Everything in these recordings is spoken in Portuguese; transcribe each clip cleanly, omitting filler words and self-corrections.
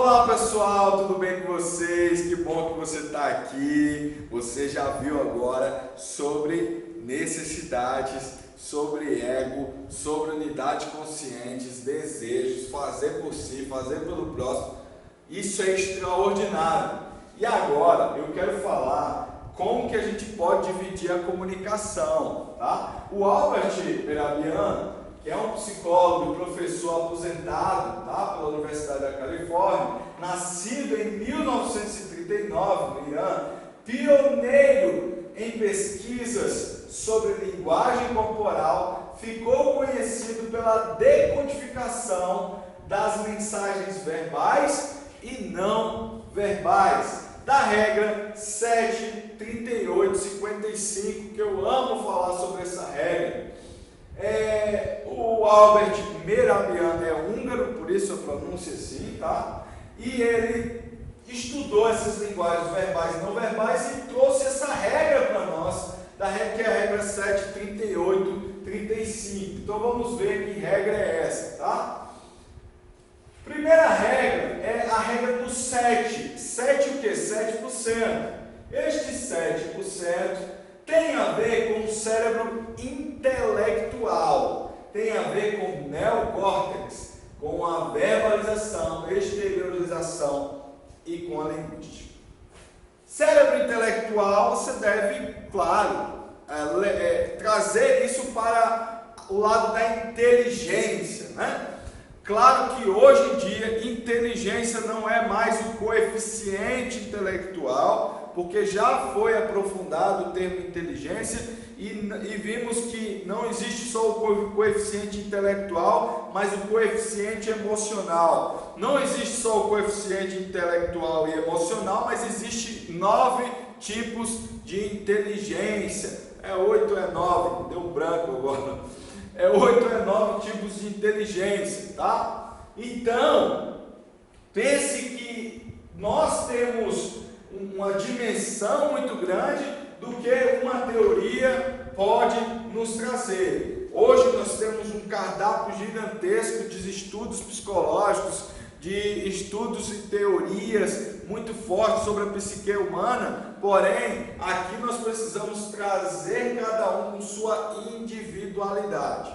Olá pessoal, tudo bem com vocês? Que bom que você está aqui. Você já viu agora sobre necessidades, sobre ego, sobre unidade conscientes, desejos, fazer por si, fazer pelo próximo. Isso é extraordinário. E agora eu quero falar como que a gente pode dividir a comunicação, tá? O Albert Mehrabian, que é um psicólogo e professor aposentado, tá, pela Universidade da Califórnia, nascido em 1939 no Irã, pioneiro em pesquisas sobre linguagem corporal, ficou conhecido pela decodificação das mensagens verbais e não verbais, da regra 73855, que eu amo falar sobre essa regra. O Albert Mehrabian é húngaro, por isso a pronúncia assim, tá? E ele estudou essas linguagens verbais e não verbais e trouxe essa regra para nós, que é a regra 73835. Então vamos ver que regra é essa, tá? Primeira regra é a regra do 7. 7 o que? 7%. Este 7% tem a ver com o cérebro intelectual, tem a ver com o neocórtex, com a verbalização, exteriorização e com a linguística. Cérebro intelectual, você deve, claro, trazer isso para o lado da inteligência, né? Claro que hoje em dia inteligência não é mais o coeficiente intelectual, porque já foi aprofundado o termo inteligência e vimos que não existe só o coeficiente intelectual, mas o coeficiente emocional. Não existe só o coeficiente intelectual e emocional, mas existe 9 tipos de inteligência. 8 ou 9, deu um branco agora. 8 ou 9 tipos de inteligência, tá? Então, pense que nós temos uma dimensão muito grande do que uma teoria pode nos trazer. Hoje nós temos um cardápio gigantesco de estudos psicológicos, de estudos e teorias muito fortes sobre a psique humana, porém, aqui nós precisamos trazer cada um com sua individualidade.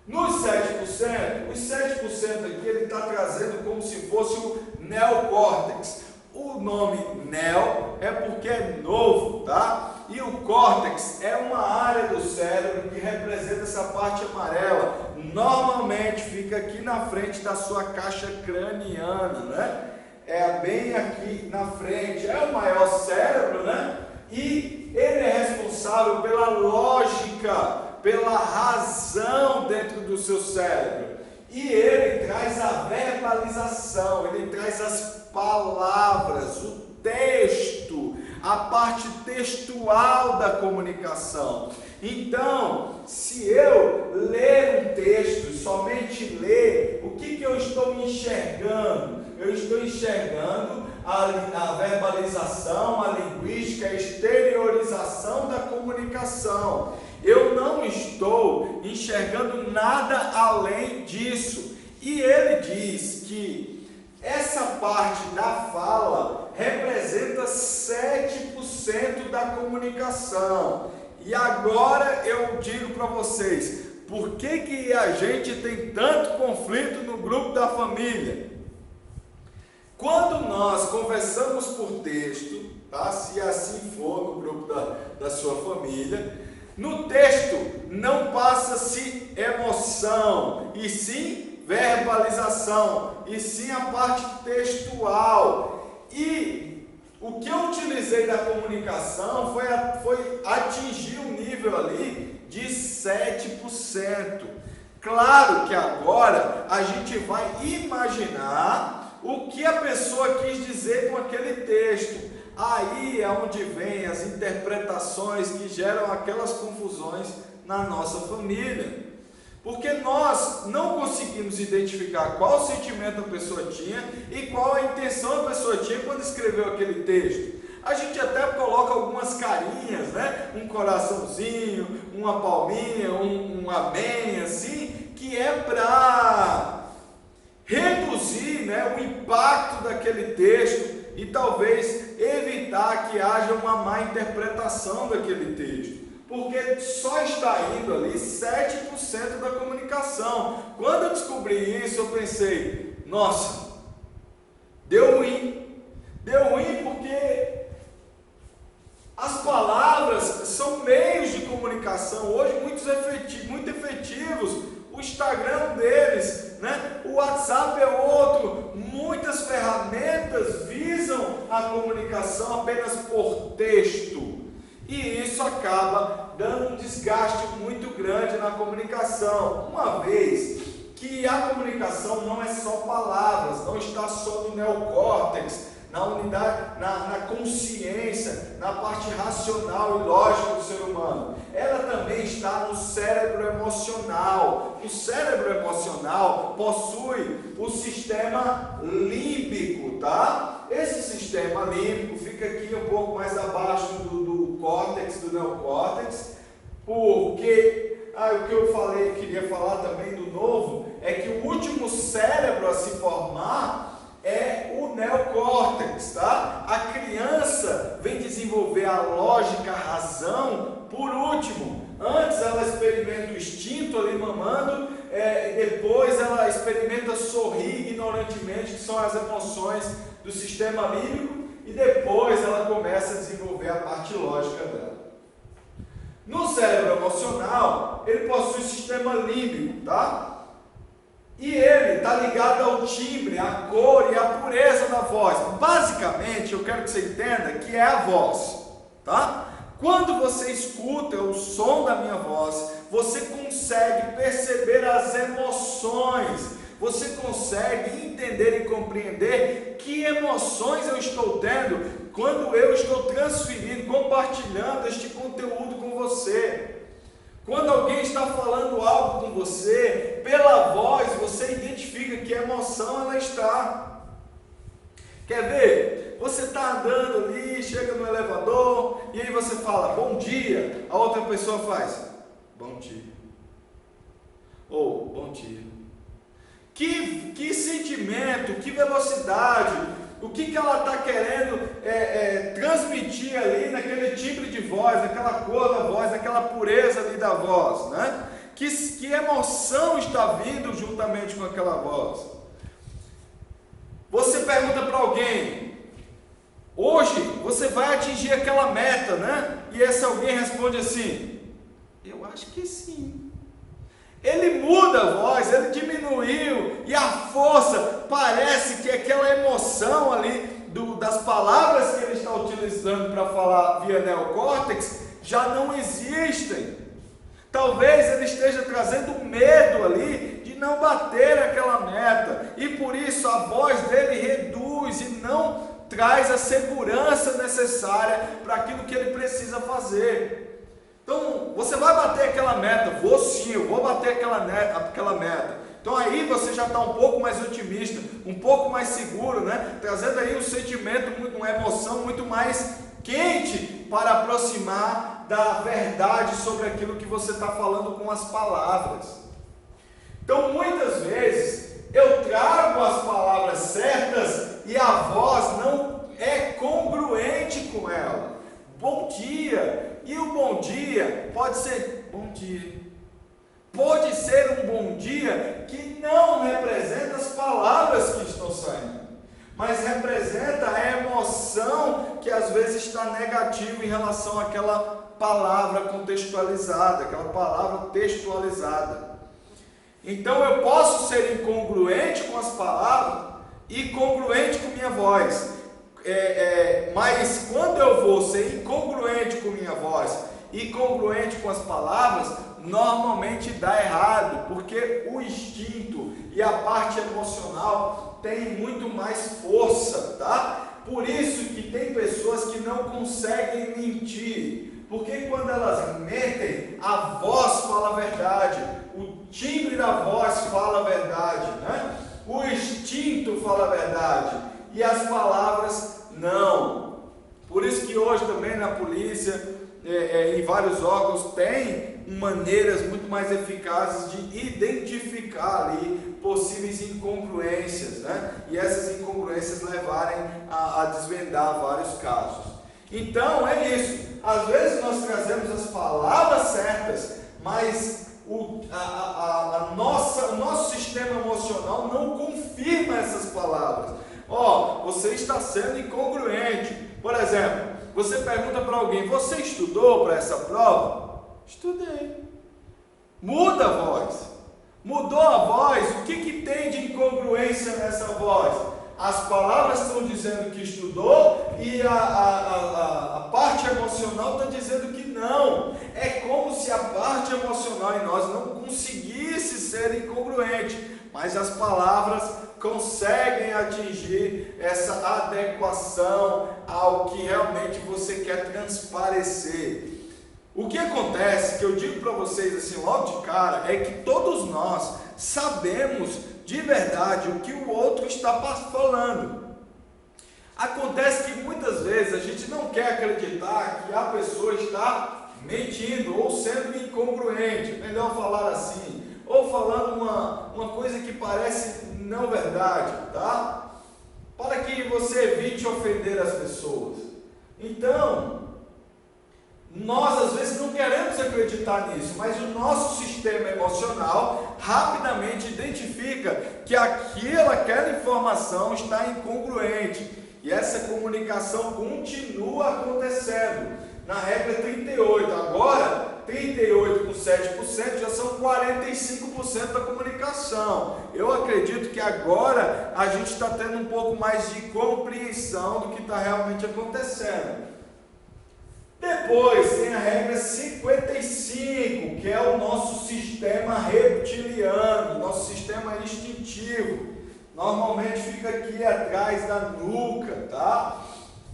Nos 7%, os 7% aqui ele está trazendo como se fosse o neocórtex. O nome neo é porque é novo, tá? E o córtex é uma área do cérebro que representa essa parte amarela. Normalmente fica aqui na frente da sua caixa craniana, né? É bem aqui na frente. É o maior cérebro, né? E ele é responsável pela lógica, pela razão dentro do seu cérebro. E ele traz a verbalização, ele traz as palavras, o texto, a parte textual da comunicação. Então, se eu ler um texto, somente ler, o que eu estou enxergando? Eu estou enxergando a verbalização, a linguística, a exteriorização da comunicação. Eu não estou enxergando nada além disso. E ele diz que essa parte da fala representa 7% da comunicação. E agora eu digo para vocês, por que a gente tem tanto conflito no grupo da família? Quando nós conversamos por texto, tá? Se assim for no grupo da sua família, no texto não passa-se emoção, e sim verbalização, e sim a parte textual. E o que eu utilizei da comunicação foi atingir um nível ali de 7%. Claro que agora a gente vai imaginar o que a pessoa quis dizer com aquele texto. Aí é onde vem as interpretações que geram aquelas confusões na nossa família. Porque nós não conseguimos identificar qual sentimento a pessoa tinha e qual a intenção a pessoa tinha quando escreveu aquele texto. A gente até coloca algumas carinhas, né? Um coraçãozinho, uma palminha, um amém, assim, que é para reduzir, né, o impacto daquele texto e talvez evitar que haja uma má interpretação daquele texto. Porque só está indo ali 7% da comunicação. Quando eu descobri isso, eu pensei, nossa, deu ruim. Deu ruim porque as palavras são meios de comunicação, hoje muito efetivos. O Instagram deles, né? O WhatsApp é outro. Muitas ferramentas visam a comunicação apenas por texto. E isso acaba dando um desgaste muito grande na comunicação. Uma vez que a comunicação não é só palavras, não está só no neocórtex, na unidade, na consciência, na parte racional e lógica do ser humano. Ela também está no cérebro emocional. O cérebro emocional possui o sistema límbico, tá? Esse sistema límbico fica aqui um pouco mais abaixo do córtex, do neocórtex, porque o que eu queria falar também do novo, é que o último cérebro a se formar é o neocórtex, tá? A criança vem desenvolver a lógica, a razão, por último. Antes ela experimenta o instinto ali mamando, depois ela experimenta sorrir ignorantemente, que são as emoções do sistema límbico, e depois ela começa a desenvolver a parte lógica dela. No cérebro emocional, ele possui o sistema límbico, tá? E ele está ligado ao timbre, à cor e à pureza da voz. Basicamente, eu quero que você entenda que é a voz, tá? Quando você escuta o som da minha voz, você consegue perceber as emoções, você consegue entender e compreender que emoções eu estou tendo quando eu estou transferindo, compartilhando este conteúdo com você. Quando alguém está falando algo com você, pela voz, você identifica que emoção ela está. Quer ver? Você está andando ali, chega no elevador, e aí você fala, bom dia. A outra pessoa faz, bom dia. Ou, bom dia. Que sentimento, que velocidade, o que ela está querendo transmitir ali naquele timbre de voz, naquela cor da voz, naquela pureza ali da voz, né? Que emoção está vindo juntamente com aquela voz. Você pergunta para alguém, hoje você vai atingir aquela meta, né? E esse alguém responde assim, eu acho que sim. Ele muda a voz, ele diminuiu, e a força, parece que aquela emoção ali das palavras que ele está utilizando para falar via neocórtex já não existem. Talvez ele esteja trazendo medo ali de não bater aquela meta, e por isso a voz dele reduz e não traz a segurança necessária para aquilo que ele precisa fazer. Então, você vai bater aquela meta? Vou sim, eu vou bater aquela meta. Então aí você já está um pouco mais otimista, um pouco mais seguro, né? Trazendo aí um sentimento, uma emoção muito mais quente para aproximar da verdade sobre aquilo que você está falando com as palavras. Então, muitas vezes, eu trago as palavras certas e a voz não é congruente com ela. Bom dia. E o bom dia pode ser bom dia. Pode ser um bom dia que não representa as palavras que estão saindo, mas representa a emoção que às vezes está negativa em relação àquela palavra contextualizada, aquela palavra textualizada. Então eu posso ser incongruente com as palavras e congruente com minha voz. Mas quando eu vou ser incongruente com minha voz e congruente com as palavras, normalmente dá errado, porque o instinto e a parte emocional tem muito mais força, tá? Por isso que tem pessoas que não conseguem mentir, porque quando elas mentem, a voz fala a verdade, o timbre da voz fala a verdade, né? O instinto fala a verdade e as palavras não. Por isso que hoje também na polícia, em vários órgãos, tem maneiras muito mais eficazes de identificar ali possíveis incongruências, né? E essas incongruências levarem a desvendar vários casos. Então é isso, às vezes nós trazemos as palavras certas, mas o nosso sistema emocional não confirma essas palavras. Você está sendo incongruente. Por exemplo, você pergunta para alguém: você estudou para essa prova? Estudei. Muda a voz. Mudou a voz, o que tem de incongruência nessa voz? As palavras estão dizendo que estudou e a parte emocional está dizendo que não. É como se a parte emocional em nós não conseguisse ser incongruente, mas as palavras conseguem atingir essa adequação ao que realmente você quer transparecer. O que acontece, que eu digo para vocês assim logo de cara, é que todos nós sabemos de verdade o que o outro está falando. Acontece que muitas vezes a gente não quer acreditar que a pessoa está mentindo ou sendo incongruente, melhor falar assim, ou falando uma coisa que parece não verdade, tá? Para que você evite ofender as pessoas. Então, nós às vezes não queremos acreditar nisso, mas o nosso sistema emocional rapidamente identifica que aquela informação está incongruente e essa comunicação continua acontecendo. Na regra 38, agora 38 com 7% já são 45% da comunicação. Eu acredito que agora a gente está tendo um pouco mais de compreensão do que está realmente acontecendo. Depois tem a regra 55, que é o nosso sistema reptiliano, nosso sistema instintivo. Normalmente fica aqui atrás da nuca, tá?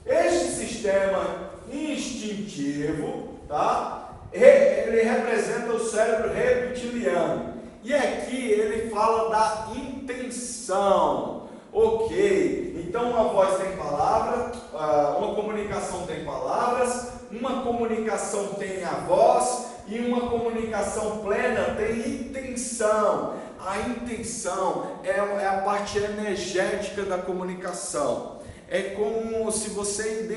Este sistema instintivo, tá? Ele representa o cérebro reptiliano. E aqui ele fala da intenção. Ok, então uma voz tem palavra, uma comunicação tem palavras, uma comunicação tem a voz e uma comunicação plena tem intenção. A intenção é a parte energética da comunicação. É como se você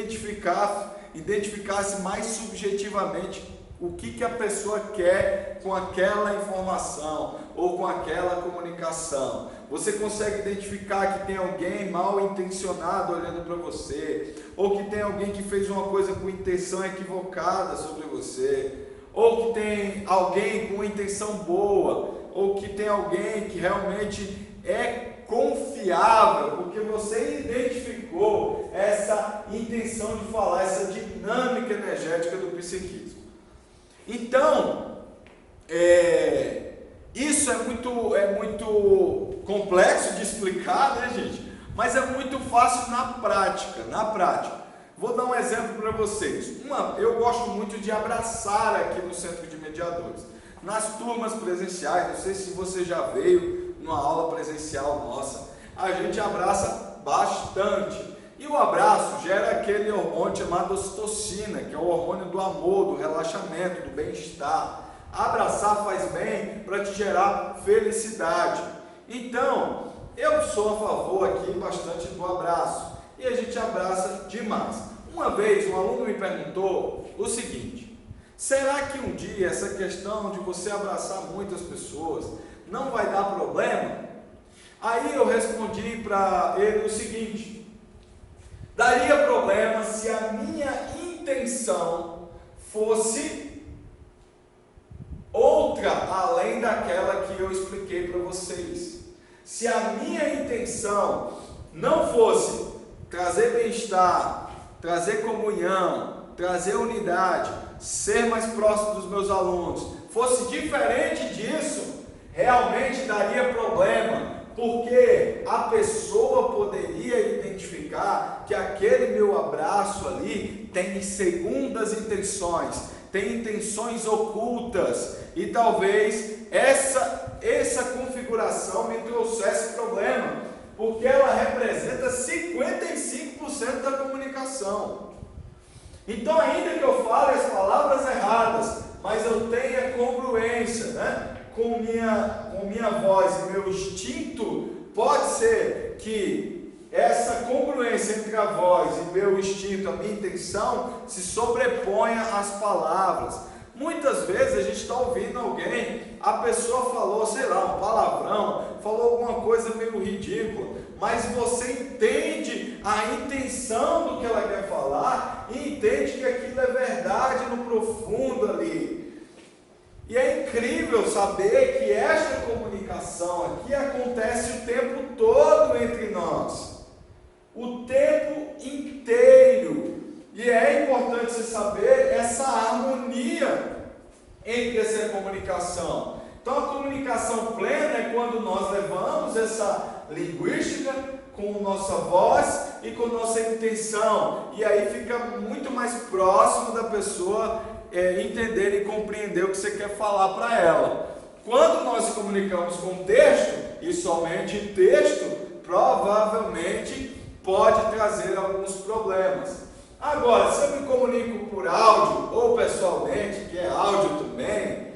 identificasse mais subjetivamente o que a pessoa quer com aquela informação ou com aquela comunicação. Você consegue identificar que tem alguém mal intencionado olhando para você, ou que tem alguém que fez uma coisa com intenção equivocada sobre você, ou que tem alguém com intenção boa, ou que tem alguém que realmente é confiável, porque você identificou essa intenção de falar, essa dinâmica energética do psiquismo. Então, isso é muito complexo de explicar, né, gente? Mas é muito fácil na prática. Vou dar um exemplo para vocês. Eu gosto muito de abraçar aqui no Centro de Mediadores. Nas turmas presenciais, não sei se você já veio numa aula presencial nossa, a gente abraça bastante. E o abraço gera aquele hormônio chamado ocitocina, que é o hormônio do amor, do relaxamento, do bem-estar. Abraçar faz bem para te gerar felicidade. Então, eu sou a favor aqui bastante do abraço. E a gente abraça demais. Uma vez um aluno me perguntou o seguinte: será que um dia essa questão de você abraçar muitas pessoas não vai dar problema? Aí eu respondi para ele o seguinte: daria problema se a minha intenção fosse outra além daquela que eu expliquei para vocês. Se a minha intenção não fosse trazer bem-estar, trazer comunhão, trazer unidade, ser mais próximo dos meus alunos, fosse diferente disso, realmente daria problema, porque a pessoa poderia identificar que aquele meu abraço ali tem segundas intenções, tem intenções ocultas, e talvez essa configuração me trouxesse problema, porque ela representa 55% da comunicação. Então, ainda que eu fale as palavras erradas, mas eu tenha com minha voz e meu instinto, pode ser que essa congruência entre a voz e meu instinto, a minha intenção, se sobreponha às palavras. Muitas vezes a gente está ouvindo alguém, a pessoa falou, sei lá, um palavrão, falou alguma coisa meio ridícula, mas você entende a intenção do que ela quer falar e entende que aquilo é verdade no profundo ali. E é incrível saber que esta comunicação aqui acontece o tempo todo entre nós, o tempo inteiro. E é importante você saber essa harmonia entre essa comunicação. Então a comunicação plena é quando nós levamos essa linguística com nossa voz e com nossa intenção. E aí fica muito mais próximo da pessoa entender e compreender o que você quer falar para ela. Quando nós comunicamos com texto, e somente texto, provavelmente pode trazer alguns problemas. Agora, se eu me comunico por áudio ou pessoalmente, que é áudio também,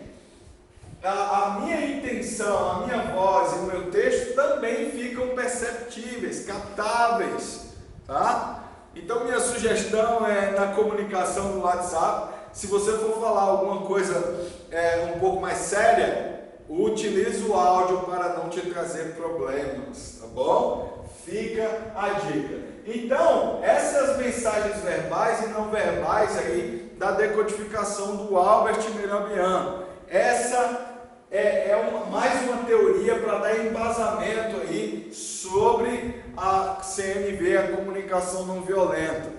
a minha intenção, a minha voz e o meu texto também ficam perceptíveis, captáveis, tá? Então minha sugestão é, na comunicação do WhatsApp, se você for falar alguma coisa um pouco mais séria, utilize o áudio para não te trazer problemas, tá bom? Fica a dica. Então, essas mensagens verbais e não verbais aí da decodificação do Albert Mehrabian, essa mais uma teoria para dar embasamento aí sobre a CNV, a comunicação não violenta.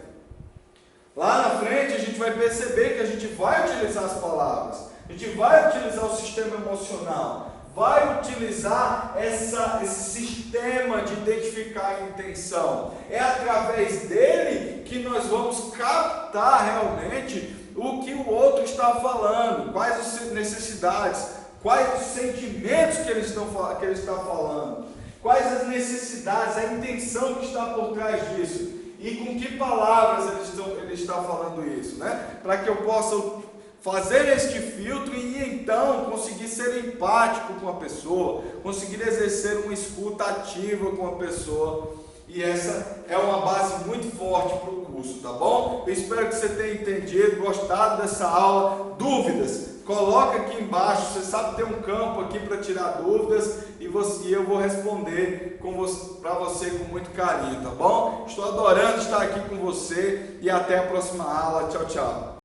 Lá na frente a gente vai perceber que a gente vai utilizar as palavras, a gente vai utilizar o sistema emocional, vai utilizar esse sistema de identificar a intenção. É através dele que nós vamos captar realmente o que o outro está falando, quais as necessidades, quais os sentimentos que ele está falando, quais as necessidades, a intenção que está por trás disso. E com que palavras ele está falando isso, né? Para que eu possa fazer este filtro e então conseguir ser empático com a pessoa, conseguir exercer uma escuta ativa com a pessoa. E essa é uma base muito forte para o curso, tá bom? Eu espero que você tenha entendido, gostado dessa aula. Dúvidas? Coloca aqui embaixo, você sabe que tem um campo aqui para tirar dúvidas e eu vou responder para você com muito carinho, tá bom? Estou adorando estar aqui com você e até a próxima aula. Tchau, tchau.